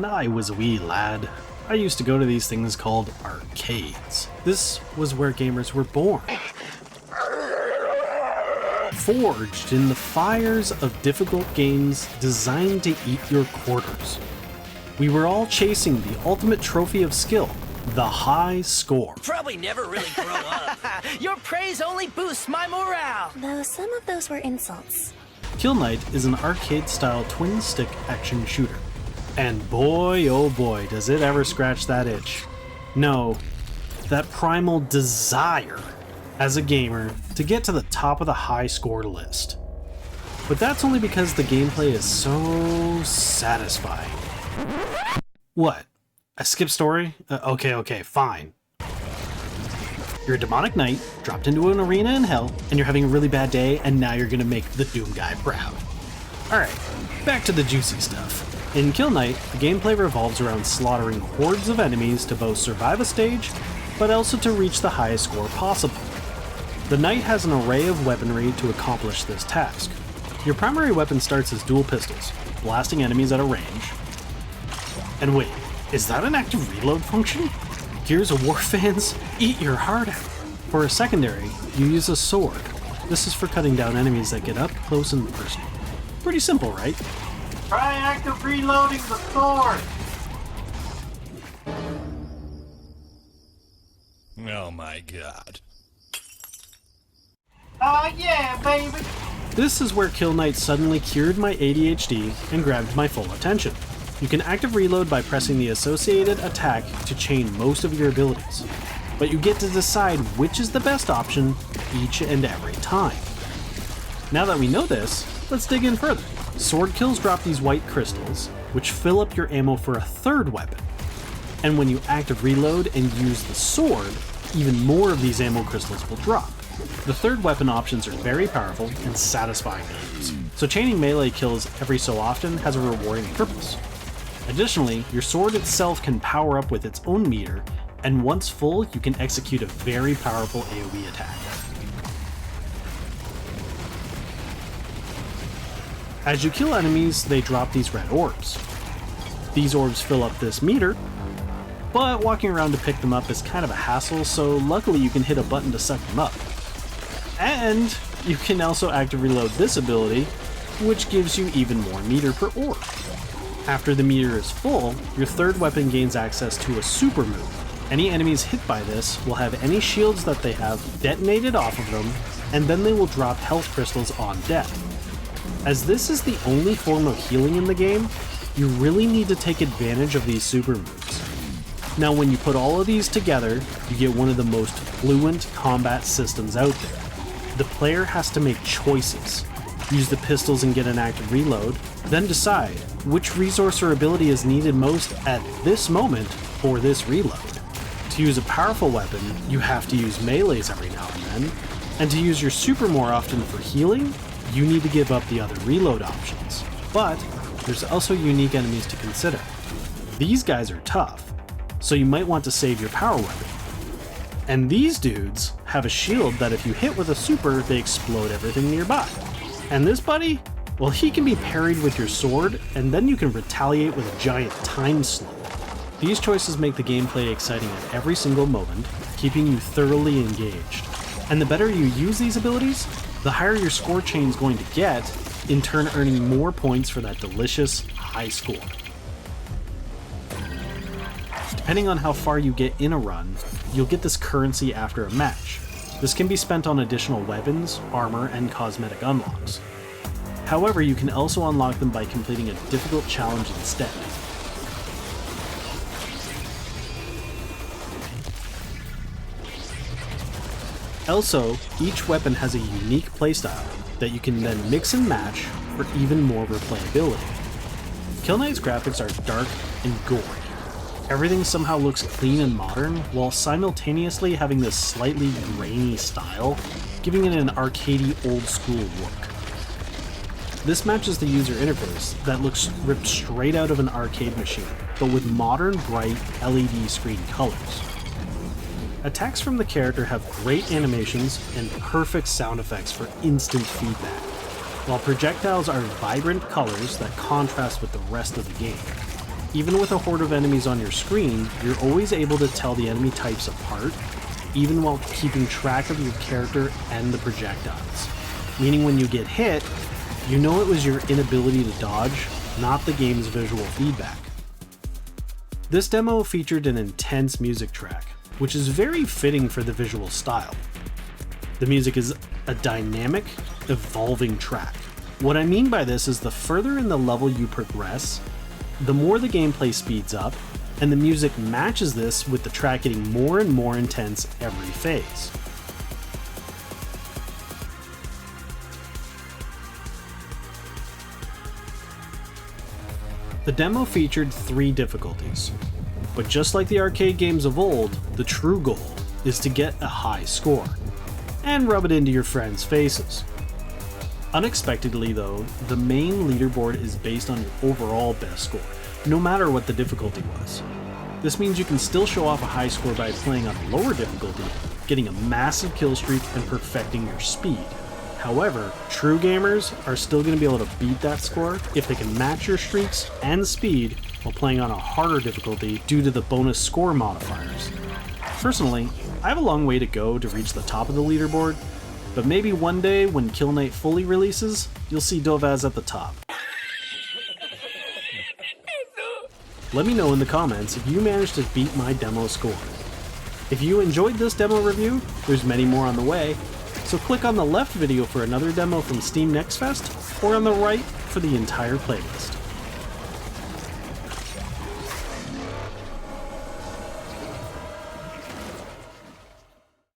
when I was a wee lad, I used to go to these things called arcades. This was where gamers were born. Forged in the fires of difficult games designed to eat your quarters. We were all chasing the ultimate trophy of skill, the high score. Probably never really grow up. Your praise only boosts my morale. Though some of those were insults. Kill Knight is an arcade-style twin-stick action shooter. And boy, oh boy, does it ever scratch that itch. No, that primal desire as a gamer to get to the top of the high score list. But that's only because the gameplay is so satisfying. What? A skip story? Okay, fine. You're a demonic knight, dropped into an arena in hell, and you're having a really bad day, and now you're gonna make the Doom guy proud. Alright, back to the juicy stuff. In Kill Knight, the gameplay revolves around slaughtering hordes of enemies to both survive a stage, but also to reach the highest score possible. The knight has an array of weaponry to accomplish this task. Your primary weapon starts as dual pistols, blasting enemies at a range. And wait, is that an active reload function? Gears of War fans, eat your heart out. For a secondary, you use a sword. This is for cutting down enemies that get up close and personal. Pretty simple, right? Try active reloading the sword! Oh my god. Oh yeah, baby! This is where Kill Knight suddenly cured my ADHD and grabbed my full attention. You can active reload by pressing the associated attack to chain most of your abilities, but you get to decide which is the best option each and every time. Now that we know this, let's dig in further. Sword kills drop these white crystals, which fill up your ammo for a third weapon. And when you active reload and use the sword, even more of these ammo crystals will drop. The third weapon options are very powerful and satisfying to use, so chaining melee kills every so often has a rewarding purpose. Additionally, your sword itself can power up with its own meter, and once full, you can execute a very powerful AoE attack. As you kill enemies, they drop these red orbs. These orbs fill up this meter, but walking around to pick them up is kind of a hassle, so luckily you can hit a button to suck them up. And you can also active reload this ability, which gives you even more meter per orb. After the meter is full, your third weapon gains access to a super move. Any enemies hit by this will have any shields that they have detonated off of them, and then they will drop health crystals on death. As this is the only form of healing in the game, you really need to take advantage of these super moves. Now when you put all of these together, you get one of the most fluent combat systems out there. The player has to make choices. Use the pistols and get an active reload, then decide which resource or ability is needed most at this moment for this reload. To use a powerful weapon, you have to use melees every now and then, and to use your super more often for healing, you need to give up the other reload options. But there's also unique enemies to consider. These guys are tough, so you might want to save your power weapon. And these dudes have a shield that if you hit with a super, they explode everything nearby. And this buddy? Well, he can be parried with your sword, and then you can retaliate with a giant time slow. These choices make the gameplay exciting at every single moment, keeping you thoroughly engaged. And the better you use these abilities, the higher your score chain is going to get, in turn earning more points for that delicious high score. Depending on how far you get in a run, you'll get this currency after a match. This can be spent on additional weapons, armor, and cosmetic unlocks. However, you can also unlock them by completing a difficult challenge instead. Also, each weapon has a unique playstyle that you can then mix and match for even more replayability. Kill Knight's graphics are dark and gory. Everything somehow looks clean and modern, while simultaneously having this slightly grainy style, giving it an arcadey old-school look. This matches the user interface that looks ripped straight out of an arcade machine, but with modern, bright LED screen colors. Attacks from the character have great animations and perfect sound effects for instant feedback, while projectiles are vibrant colors that contrast with the rest of the game. Even with a horde of enemies on your screen, you're always able to tell the enemy types apart, even while keeping track of your character and the projectiles. Meaning when you get hit, you know it was your inability to dodge, not the game's visual feedback. This demo featured an intense music track, which is very fitting for the visual style. The music is a dynamic, evolving track. What I mean by this is the further in the level you progress, the more the gameplay speeds up, and the music matches this with the track getting more and more intense every phase. The demo featured 3 difficulties, but just like the arcade games of old, the true goal is to get a high score, and rub it into your friends' faces. Unexpectedly though, the main leaderboard is based on your overall best score, no matter what the difficulty was. This means you can still show off a high score by playing on a lower difficulty, getting a massive kill streak, and perfecting your speed. However, true gamers are still going to be able to beat that score if they can match your streaks and speed while playing on a harder difficulty due to the bonus score modifiers. Personally, I have a long way to go to reach the top of the leaderboard, but maybe one day when Kill Night fully releases, you'll see Dovaz at the top. Let me know in the comments if you managed to beat my demo score. If you enjoyed this demo review, there's many more on the way, so click on the left video for another demo from Steam NextFest, or on the right for the entire playlist.